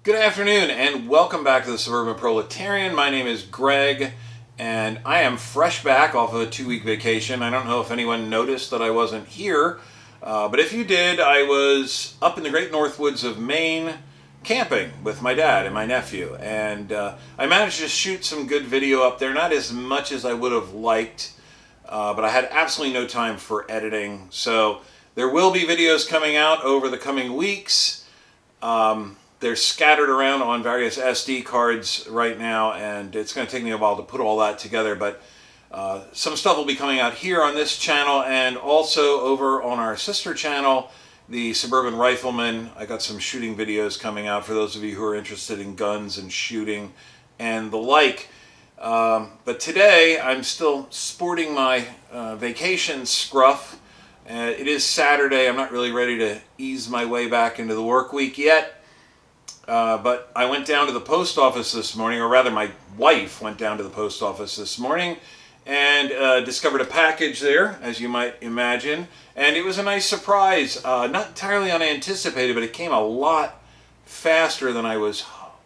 Good afternoon and welcome back to the Suburban Proletarian. My name is Greg and I am fresh back off of a 2-week vacation. I don't know if anyone noticed that I wasn't here, but if you did, I was up in the great north woods of Maine camping with my dad and my nephew, and I managed to shoot some good video up there, not as much as I would have liked, but I had absolutely no time for editing, so there will be videos coming out over the coming weeks. They're scattered around on various SD cards right now, and it's going to take me a while to put all that together, but some stuff will be coming out here on this channel and also over on our sister channel, the Suburban Rifleman. I got some shooting videos coming out for those of you who are interested in guns and shooting and the like. But today I'm still sporting my vacation scruff. It is Saturday. I'm not really ready to ease my way back into the work week yet. But I went down to the post office this morning, or rather my wife went down to the post office this morning and discovered a package there, as you might imagine. And it was a nice surprise, not entirely unanticipated, but it came a lot faster than I was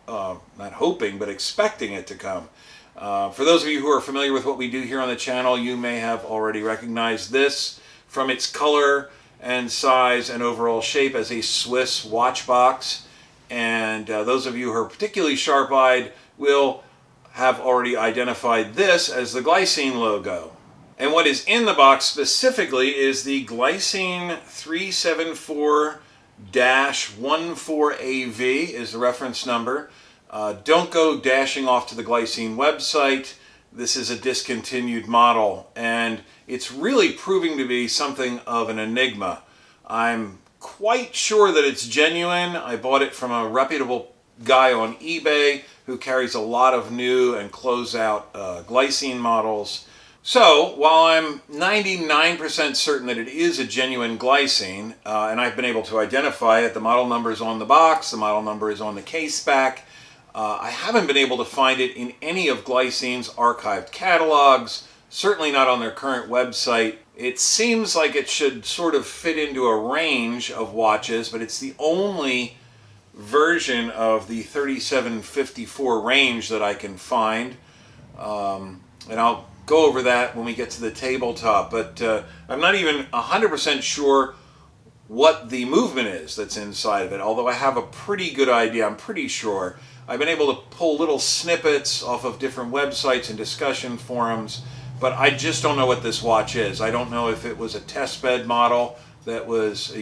not hoping, but expecting it to come. For those of you who are familiar with what we do here on the channel, you may have already recognized this from its color and size and overall shape as a Swiss watch box. And those of you who are particularly sharp-eyed will have already identified this as the Glycine logo. And what is in the box specifically is the Glycine 374-14AV is the reference number. Don't go dashing off to the Glycine website. This is a discontinued model, and it's really proving to be something of an enigma. I'm quite sure that it's genuine. I bought it from a reputable guy on eBay who carries a lot of new and closeout Glycine models. So while I'm 99% certain that it is a genuine Glycine, and I've been able to identify it, the model number is on the box, the model number is on the case back, I haven't been able to find it in any of Glycine's archived catalogs, certainly not on their current website. It seems like it should sort of fit into a range of watches, but it's the only version of the 3754 range that I can find. And I'll go over that when we get to the tabletop, but I'm not even 100% sure what the movement is that's inside of it, although I have a pretty good idea. I'm pretty sure. I've been able to pull little snippets off of different websites and discussion forums, but I just don't know what this watch is. I don't know if it was a test bed model that was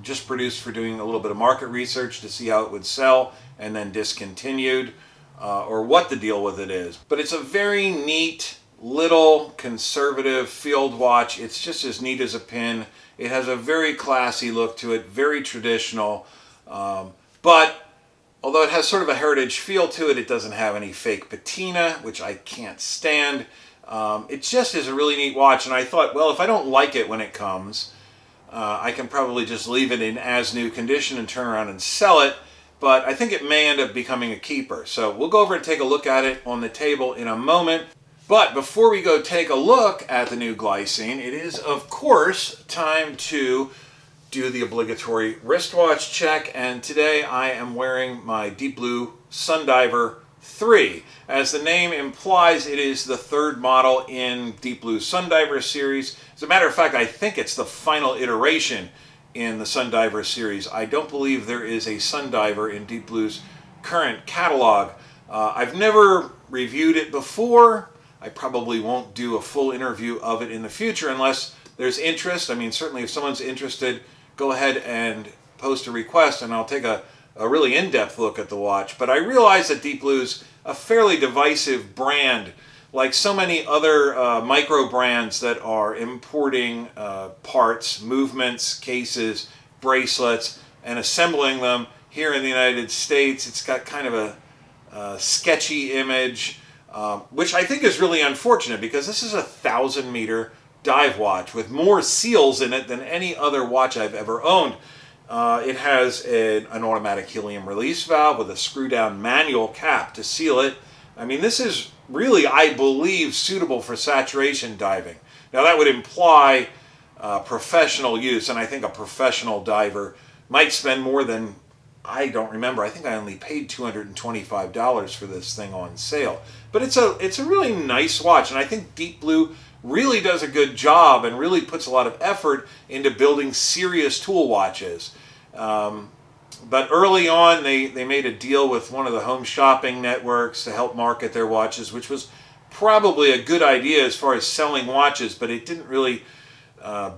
just produced for doing a little bit of market research to see how it would sell and then discontinued, or what the deal with it is. But it's a very neat, little, conservative field watch. It's just as neat as a pin. It has a very classy look to it, very traditional, but although it has sort of a heritage feel to it, it doesn't have any fake patina, which I can't stand. It just is a really neat watch, and I thought, well, if I don't like it when it comes, I can probably just leave it in as-new condition and turn around and sell it, but I think it may end up becoming a keeper. So we'll go over and take a look at it on the table in a moment. But before we go take a look at the new Glycine, it is, of course, time to do the obligatory wristwatch check, and today I am wearing my Deep Blue Sundiver 3. As the name implies, it is the third model in Deep Blue Sundiver series. As a matter of fact, I think it's the final iteration in the Sundiver series. I don't believe there is a Sundiver in Deep Blue's current catalog. I've never reviewed it before. I probably won't do a full interview of it in the future unless there's interest. I mean, certainly if someone's interested, go ahead and post a request and I'll take a really in-depth look at the watch. But I realize that Deep Blue's a fairly divisive brand, like so many other micro brands that are importing parts, movements, cases, bracelets, and assembling them here in the United States. It's got kind of a sketchy image, which I think is really unfortunate because this is a 1,000-meter dive watch with more seals in it than any other watch I've ever owned. It has an automatic helium release valve with a screw-down manual cap to seal it. I mean, this is really, I believe, suitable for saturation diving. Now, that would imply professional use, and I think a professional diver might spend more than I don't remember. I think I only paid $225 for this thing on sale. But it's a really nice watch, and I think Deep Blue really does a good job and really puts a lot of effort into building serious tool watches. But early on, they made a deal with one of the home shopping networks to help market their watches, which was probably a good idea as far as selling watches, but it didn't really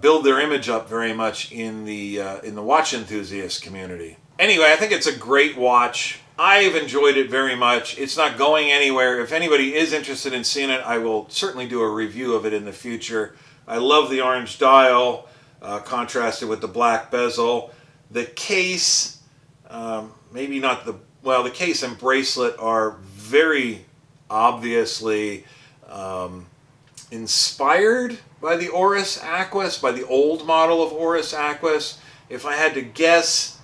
build their image up very much in the watch enthusiast community. Anyway, I think it's a great watch. I've enjoyed it very much. It's not going anywhere. If anybody is interested in seeing it, I will certainly do a review of it in the future. I love the orange dial, contrasted with the black bezel. The case, maybe not the, well, the case and bracelet are very obviously inspired by the Oris Aquis, by the old model of Oris Aquis. If I had to guess,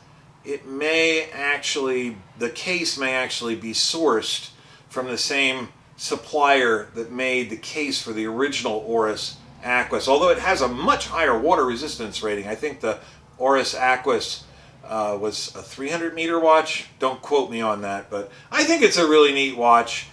it may actually, the case may actually be sourced from the same supplier that made the case for the original Oris Aquis, although it has a much higher water resistance rating. I think the Oris Aquis was a 300-meter watch. Don't quote me on that, but I think it's a really neat watch.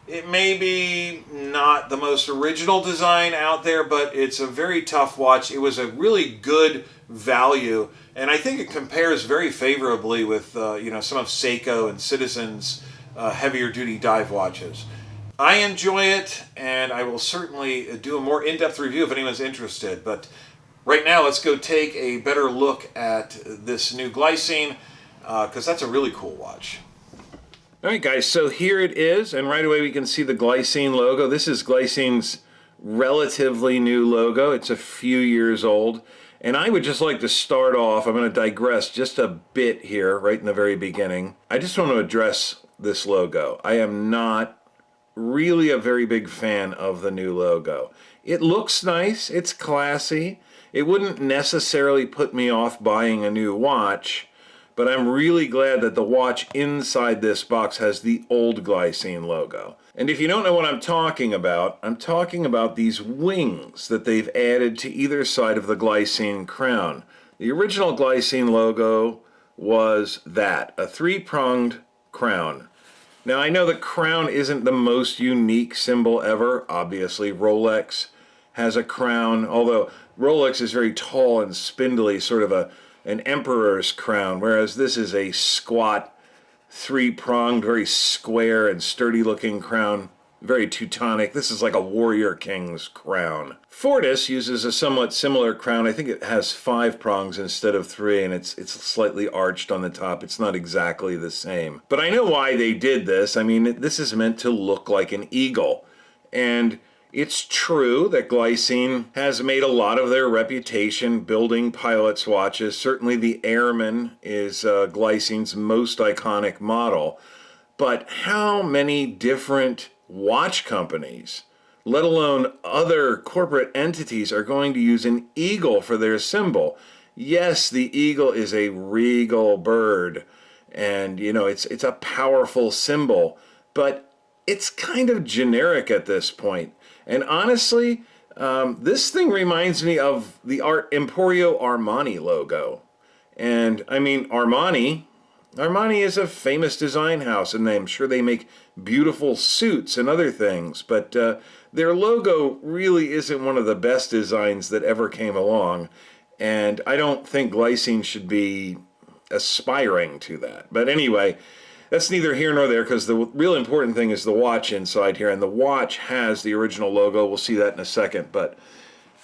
It may be not the most original design out there, but it's a very tough watch. It was a really good value, and I think it compares very favorably with some of Seiko and Citizen's heavier duty dive watches. I enjoy it, and I will certainly do a more in-depth review if anyone's interested. But right now, let's go take a better look at this new Glycine, because that's a really cool watch. All right, guys, so here it is, and right away we can see the Glycine logo. This is Glycine's relatively new logo. It's a few years old, and I would just like to start off, I'm going to digress just a bit here, right in the very beginning. I just want to address this logo. I am not really a very big fan of the new logo. It looks nice, it's classy. It wouldn't necessarily put me off buying a new watch, but I'm really glad that the watch inside this box has the old Glycine logo. And if you don't know what I'm talking about these wings that they've added to either side of the Glycine crown. The original Glycine logo was that, a three-pronged crown. Now I know the crown isn't the most unique symbol ever. Obviously Rolex has a crown, although Rolex is very tall and spindly, sort of an emperor's crown, whereas this is a squat, three-pronged, very square and sturdy-looking crown, very Teutonic. This is like a warrior king's crown. Fortis uses a somewhat similar crown. I think it has 5 prongs instead of 3, and it's slightly arched on the top. It's not exactly the same. But I know why they did this. I mean, this is meant to look like an eagle, and it's true that Glycine has made a lot of their reputation building pilots' watches. Certainly the Airman is Glycine's most iconic model. But how many different watch companies, let alone other corporate entities, are going to use an eagle for their symbol? Yes, the eagle is a regal bird, and it's a powerful symbol, but it's kind of generic at this point. And honestly, this thing reminds me of the Emporio Armani logo. And I mean, Armani is a famous design house, and I'm sure they make beautiful suits and other things, but their logo really isn't one of the best designs that ever came along, and I don't think Glycine should be aspiring to that. But anyway, that's neither here nor there, because the real important thing is the watch inside here, and the watch has the original logo. We'll see that in a second. But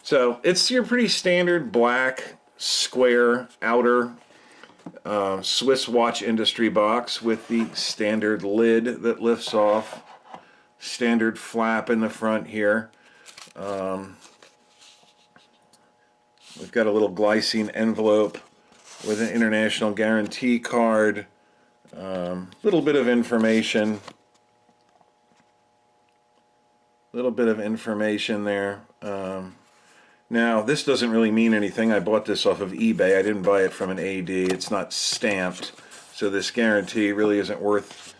so it's your pretty standard black square outer Swiss watch industry box with the standard lid that lifts off, standard flap in the front here. We've got a little Glycine envelope with an international guarantee card. Little bit of information. Little bit of information there. Now, this doesn't really mean anything. I bought this off of eBay. I didn't buy it from an AD. It's not stamped, so this guarantee really isn't worth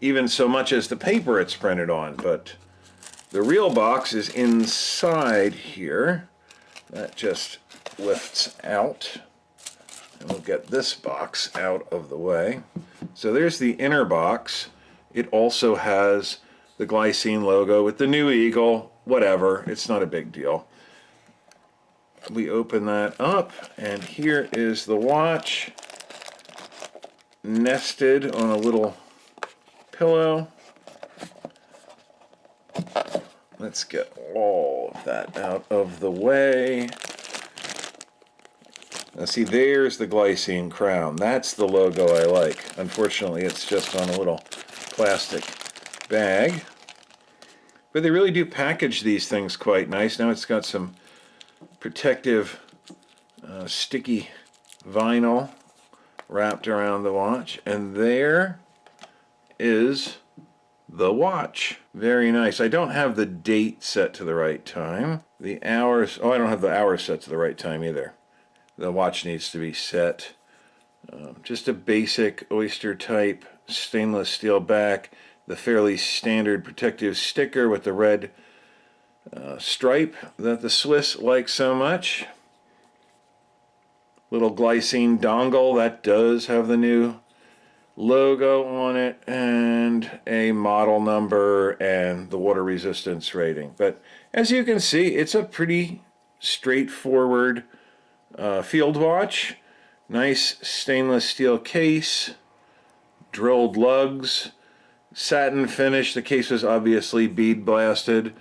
even so much as the paper it's printed on. But the real box is inside here. That just lifts out. And we'll get this box out of the way. So there's the inner box. It also has the Glycine logo with the new eagle, whatever, it's not a big deal. We open that up, and here is the watch nested on a little pillow. Let's get all of that out of the way. Now see, there's the Glycine crown. That's the logo I like. Unfortunately, it's just on a little plastic bag. But they really do package these things quite nice. Now it's got some protective sticky vinyl wrapped around the watch. And there is the watch. Very nice. I don't have the date set to the right time. The hours, oh, I don't have the hours set to the right time either. The watch needs to be set. Just a basic oyster type stainless steel back, the fairly standard protective sticker with the red stripe that the Swiss like so much. Little Glycine dongle that does have the new logo on it, and a model number and the water resistance rating. But as you can see, it's a pretty straightforward field watch. Nice stainless steel case, drilled lugs, satin finish. The case was obviously bead blasted.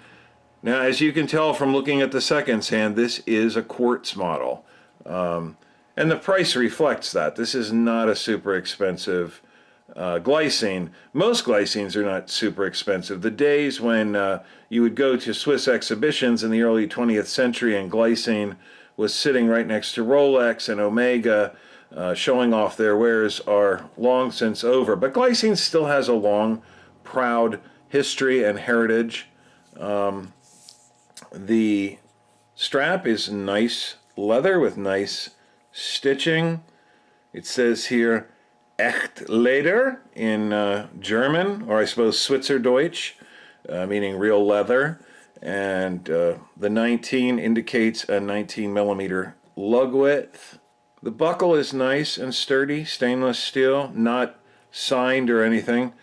Now, as you can tell from looking at the seconds hand, this is a quartz model. And the price reflects that. This is not a super expensive Glycine. Most Glycines are not super expensive. The days when you would go to Swiss exhibitions in the early 20th century and Glycine was sitting right next to Rolex and Omega showing off their wares are long since over. But Glycine still has a long, proud history and heritage. The strap is nice leather with nice stitching. It says here Echt Leder in German, or I suppose Schweizerdeutsch, meaning real leather. And the 19 indicates a 19 millimeter lug width. The buckle is nice and sturdy, stainless steel, not signed or anything.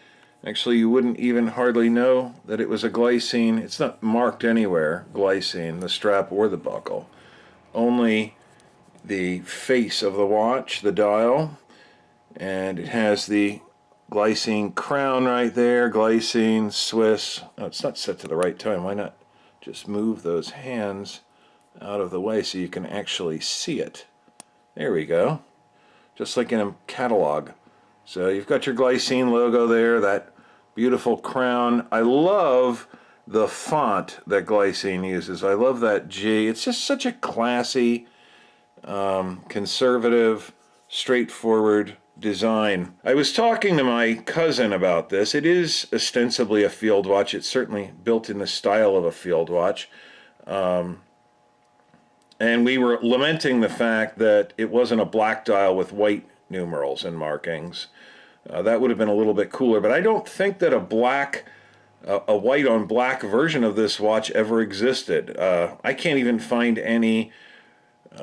Actually, you wouldn't even hardly know that it was a Glycine. It's not marked anywhere, Glycine, the strap or the buckle. Only the face of the watch, the dial, and it has the Glycine crown right there, Glycine, Swiss. Oh, it's not set to the right time. Why not just move those hands out of the way so you can actually see it? There we go. Just like in a catalog. So you've got your Glycine logo there, that beautiful crown. I love the font that Glycine uses. I love that G. It's just such a classy, conservative, straightforward design. I was talking to my cousin about this. It is ostensibly a field watch. It's certainly built in the style of a field watch. And we were lamenting the fact that it wasn't a black dial with white numerals and markings. That would have been a little bit cooler, but I don't think that a white on black version of this watch ever existed. I can't even find any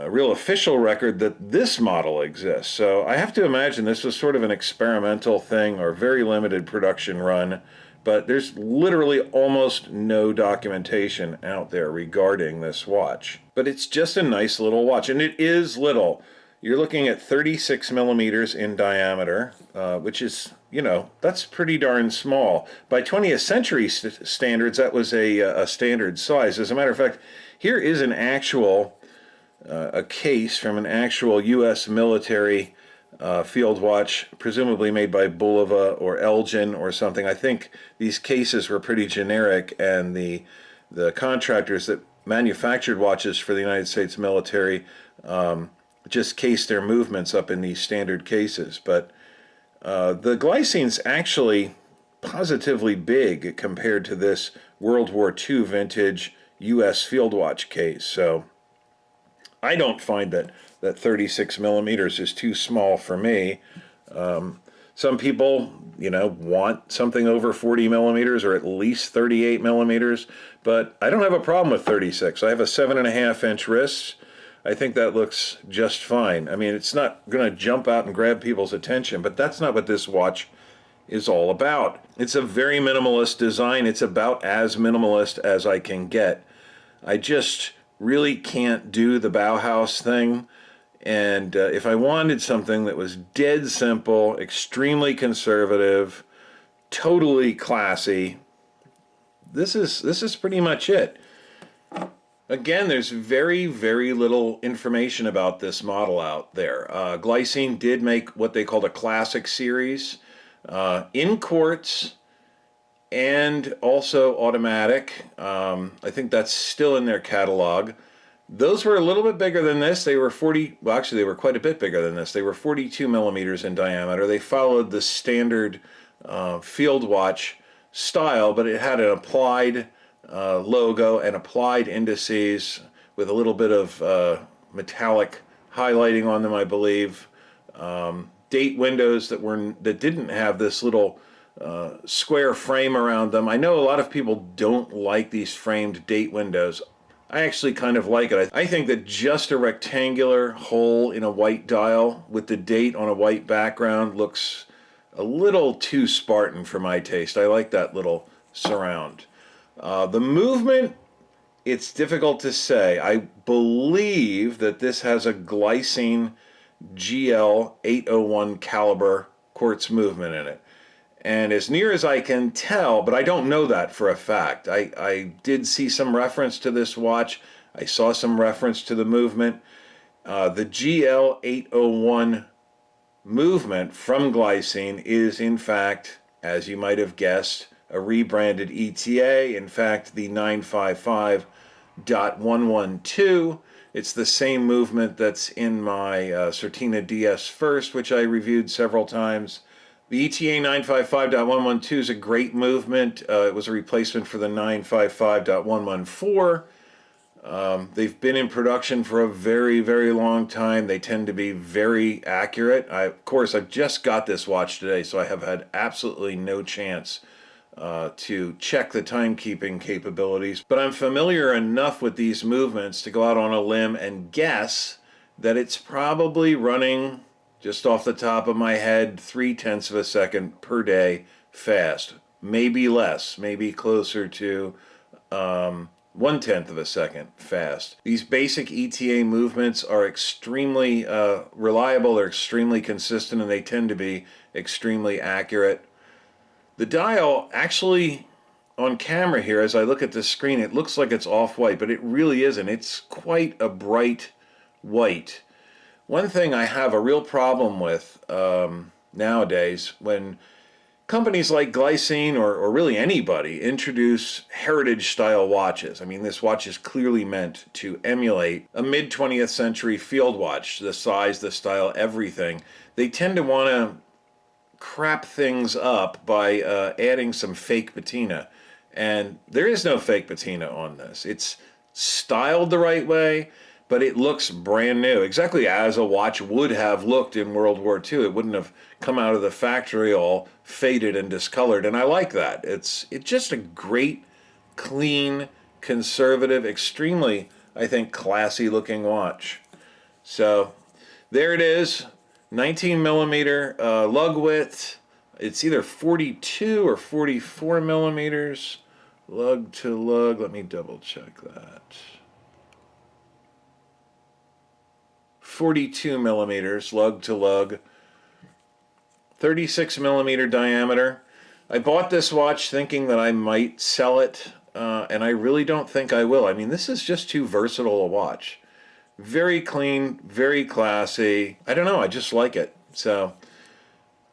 real official record that this model exists. So I have to imagine this was sort of an experimental thing or very limited production run, but there's literally almost no documentation out there regarding this watch. But it's just a nice little watch, and it is little. You're looking at 36 millimeters in diameter, which is, you know, that's pretty darn small. By 20th century standards, that was a standard size. As a matter of fact, here is an actual a case from an actual U.S. military field watch, presumably made by Bulova or Elgin or something. I think these cases were pretty generic, and the contractors that manufactured watches for the United States military just cased their movements up in these standard cases. But the Glycine's actually positively big compared to this World War II vintage U.S. field watch case. So I don't find that 36 millimeters is too small for me. Some people, you know, want something over 40 millimeters or at least 38 millimeters, but I don't have a problem with 36. I have a 7.5-inch wrist. I think that looks just fine. I mean, it's not going to jump out and grab people's attention, but that's not what this watch is all about. It's a very minimalist design. It's about as minimalist as I can get. I just really can't do the Bauhaus thing. And if I wanted something that was dead simple, extremely conservative, totally classy, this is pretty much it. Again, there's very, very little information about this model out there. Glycine did make what they called a classic series in quartz and also automatic. I think that's still in their catalog. Those were a little bit bigger than this. They were well, actually, they were quite a bit bigger than this. They were 42 millimeters in diameter. They followed the standard field watch style, but it had an applied logo and applied indices with a little bit of metallic highlighting on them, I believe. Date windows that didn't have this little square frame around them. I know a lot of people don't like these framed date windows. I actually kind of like it. I think that just a rectangular hole in a white dial with the date on a white background looks a little too Spartan for my taste. I like that little surround. The movement, it's difficult to say. I believe that this has a Glycine GL 801 caliber quartz movement in it. And as near as I can tell, but I don't know that for a fact, I did see some reference to this watch. I saw some reference to the movement. The GL 801 movement from Glycine is, in fact, as you might have guessed, a rebranded ETA. In fact, the 955.112. It's the same movement that's in my Certina DS First, which I reviewed several times. The ETA 955.112 is a great movement. It was a replacement for the 955.114. They've been in production for a very, very long time. They tend to be very accurate. Of course, I've just got this watch today, so I have had absolutely no chance to check the timekeeping capabilities. But I'm familiar enough with these movements to go out on a limb and guess that it's probably running, just off the top of my head, 0.3 of a second per day fast. Maybe less, maybe closer to 1/10 of a second fast. These basic ETA movements are extremely reliable, they're extremely consistent, and they tend to be extremely accurate. The dial, actually, on camera here, as I look at the screen, it looks like it's off-white, but it really isn't. It's quite a bright white. One thing I have a real problem with nowadays, when companies like Glycine or really anybody introduce heritage-style watches. I mean, this watch is clearly meant to emulate a mid-20th century field watch, the size, the style, everything. They tend to want to crap things up by adding some fake patina. And there is no fake patina on this. It's styled the right way, but it looks brand new, exactly as a watch would have looked in World War II. It wouldn't have come out of the factory all faded and discolored, and I like that. It's just a great, clean, conservative, extremely, I think, classy looking watch. So there it is, 19 millimeter lug width. It's either 42 or 44 millimeters lug to lug. Let me double check that. 42 millimeters lug to lug, 36 millimeter diameter. I bought this watch thinking that I might sell it, and I really don't think I will. I mean, this is just too versatile a watch. Very clean, very classy. I don't know, I just like it. So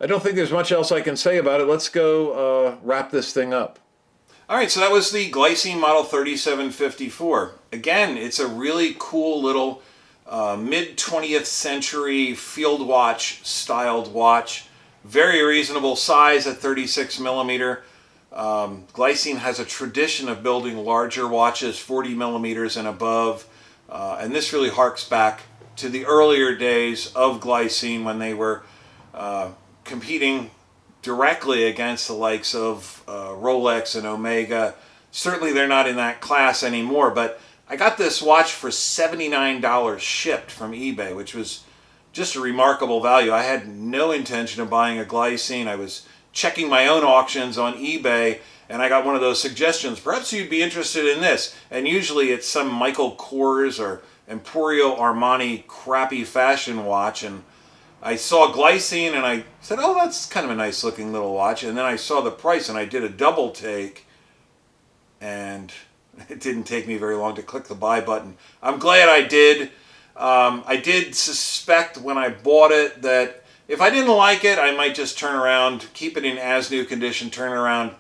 I don't think there's much else I can say about it. Let's go wrap this thing up. All right, so that was the Glycine Model 3754. Again, it's a really cool little mid-20th century field watch styled watch. Very reasonable size at 36 millimeter. Glycine has a tradition of building larger watches, 40 millimeters and above. And this really harks back to the earlier days of Glycine when they were competing directly against the likes of Rolex and Omega. Certainly they're not in that class anymore, but I got this watch for $79 shipped from eBay, which was just a remarkable value. I had no intention of buying a Glycine. I was checking my own auctions on eBay, and I got one of those suggestions. Perhaps you'd be interested in this. And usually it's some Michael Kors or Emporio Armani crappy fashion watch. And I saw Glycine and I said, oh, that's kind of a nice looking little watch. And then I saw the price and I did a double take. And it didn't take me very long to click the buy button. I'm glad I did. I did suspect when I bought it that if I didn't like it, I might just turn around, keep it in as new condition, turn around,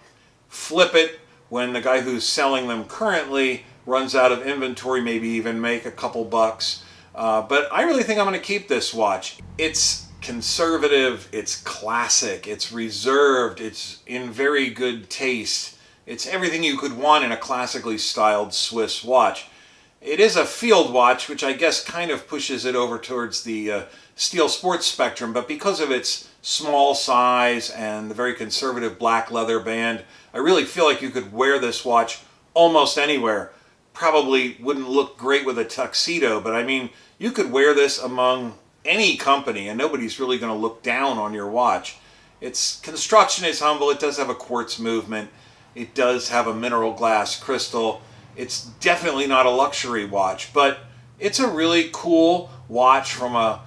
flip it when the guy who's selling them currently runs out of inventory, maybe even make a couple bucks. But I really think I'm going to keep this watch. It's conservative, it's classic, it's reserved, it's in very good taste. It's everything you could want in a classically styled Swiss watch. It is a field watch, which I guess kind of pushes it over towards the steel sports spectrum, but because of its small size and the very conservative black leather band, I really feel like you could wear this watch almost anywhere. Probably wouldn't look great with a tuxedo, but I mean, you could wear this among any company and nobody's really going to look down on your watch. Its construction is humble. It does have a quartz movement. It does have a mineral glass crystal. It's definitely not a luxury watch, but it's a really cool watch from a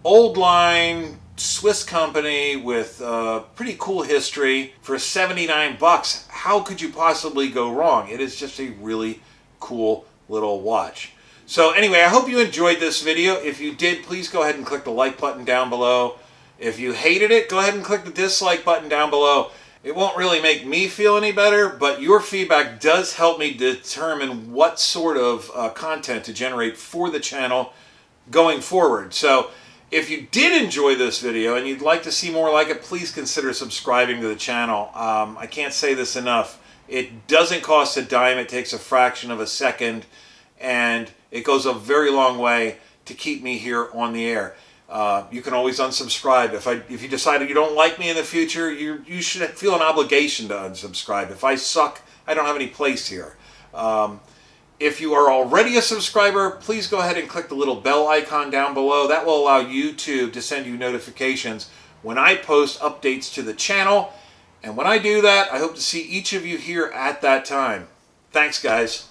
old line Swiss company with a pretty cool history. For 79 bucks, how could you possibly go wrong? It is just a really cool little watch. So anyway, I hope you enjoyed this video. If you did, please go ahead and click the like button down below. If you hated it, go ahead and click the dislike button down below. It won't really make me feel any better, but your feedback does help me determine what sort of content to generate for the channel going forward. So if you did enjoy this video and you'd like to see more like it, please consider subscribing to the channel. I can't say this enough. It doesn't cost a dime. It takes a fraction of a second, and it goes a very long way to keep me here on the air. You can always unsubscribe. If you decide you don't like me in the future, you should feel an obligation to unsubscribe. If I suck, I don't have any place here. If you are already a subscriber, please go ahead and click the little bell icon down below. That will allow YouTube to send you notifications when I post updates to the channel. And when I do that, I hope to see each of you here at that time. Thanks, guys.